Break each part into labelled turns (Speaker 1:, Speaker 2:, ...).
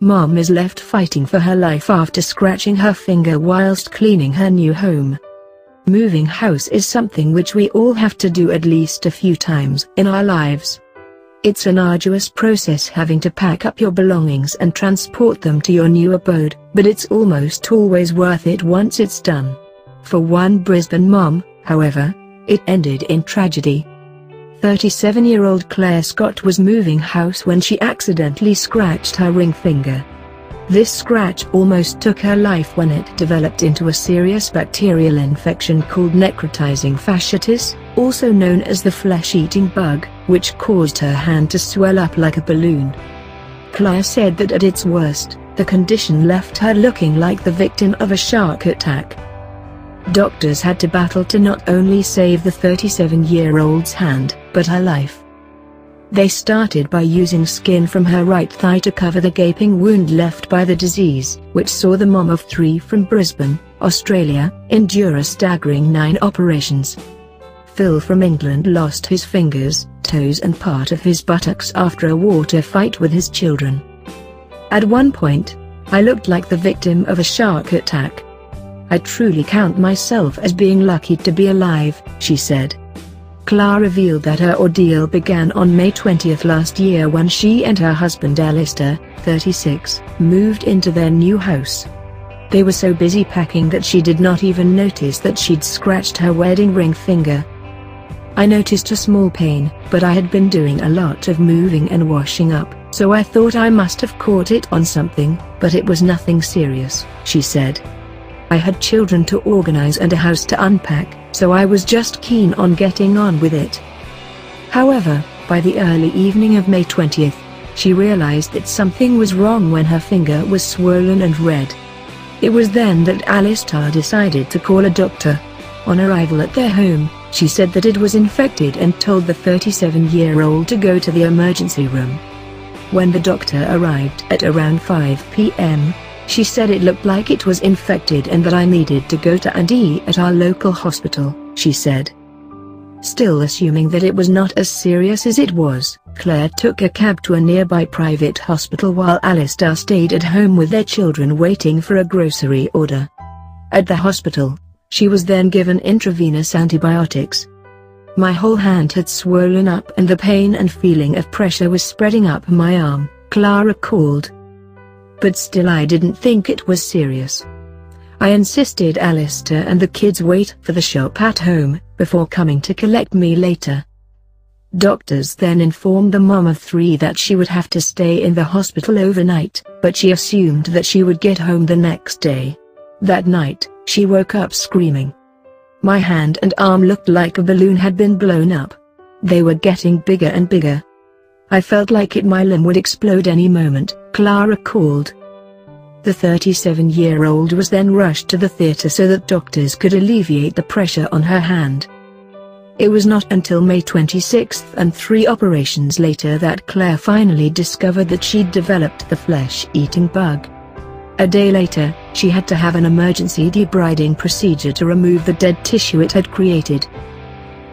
Speaker 1: Mom is left fighting for her life after scratching her finger whilst cleaning her new home. Moving house is something which we all have to do at least a few times in our lives. It's an arduous process having to pack up your belongings and transport them to your new abode, but it's almost always worth it once it's done. For one Brisbane mom, however, it ended in tragedy. 37-year-old Clare Scott was moving house when she accidentally scratched her ring finger. This scratch almost took her life when it developed into a serious bacterial infection called necrotizing fasciitis, also known as the flesh-eating bug, which caused her hand to swell up like a balloon. Clare said that at its worst, the condition left her looking like the victim of a shark attack. Doctors had to battle to not only save the 37-year-old's hand, but her life. They started by using skin from her right thigh to cover the gaping wound left by the disease, which saw the mom of 3 from Brisbane, Australia, endure a staggering 9 operations. Phil from England lost his fingers, toes and part of his buttocks after a water fight with his children. At one point, I looked like the victim of a shark attack. I truly count myself as being lucky to be alive, she said. Clare revealed that her ordeal began on May 20th last year when she and her husband Alistair, 36, moved into their new house. They were so busy packing that she did not even notice that she'd scratched her wedding ring finger. I noticed a small pain, but I had been doing a lot of moving and washing up, so I thought I must have caught it on something, but it was nothing serious, she said. I had children to organize and a house to unpack, so I was just keen on getting on with it. However, by the early evening of May 20th, she realized that something was wrong when her finger was swollen and red. It was then that Alistair decided to call a doctor. On arrival at their home, she said that it was infected and told the 37-year-old to go to the emergency room. When the doctor arrived at around 5 p.m., she said it looked like it was infected and that I needed to go to A&E at our local hospital, she said. Still assuming that it was not as serious as it was, Clare took a cab to a nearby private hospital while Alistair stayed at home with their children waiting for a grocery order. At the hospital, she was then given intravenous antibiotics. My whole hand had swollen up and the pain and feeling of pressure was spreading up my arm, Clare recalled. But still I didn't think it was serious. I insisted Alistair and the kids wait for the shop at home, before coming to collect me later. Doctors then informed the mom of 3 that she would have to stay in the hospital overnight, but she assumed that she would get home the next day. That night, she woke up screaming. My hand and arm looked like a balloon had been blown up. They were getting bigger and bigger. I felt like my limb would explode any moment, Clare recalled. The 37-year-old was then rushed to the theatre so that doctors could alleviate the pressure on her hand. It was not until May 26th and 3 operations later that Clare finally discovered that she'd developed the flesh-eating bug. A day later, she had to have an emergency debriding procedure to remove the dead tissue it had created.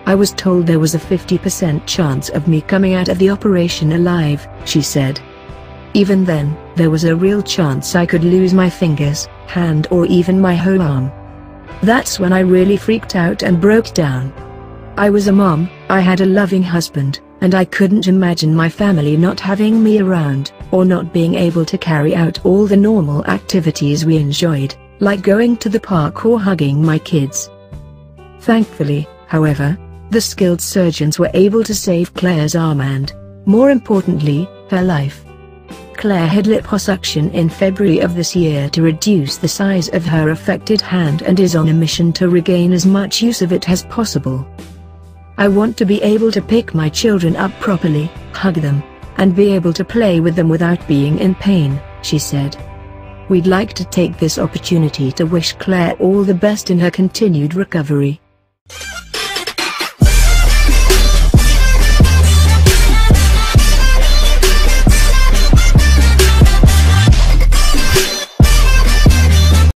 Speaker 1: I was told there was a 50% chance of me coming out of the operation alive, she said. Even then, there was a real chance I could lose my fingers, hand or even my whole arm. That's when I really freaked out and broke down. I was a mom, I had a loving husband, and I couldn't imagine my family not having me around, or not being able to carry out all the normal activities we enjoyed, like going to the park or hugging my kids. Thankfully, however, the skilled surgeons were able to save Clare's arm and, more importantly, her life. Clare had liposuction in February of this year to reduce the size of her affected hand and is on a mission to regain as much use of it as possible. I want to be able to pick my children up properly, hug them, and be able to play with them without being in pain, she said. We'd like to take this opportunity to wish Clare all the best in her continued recovery.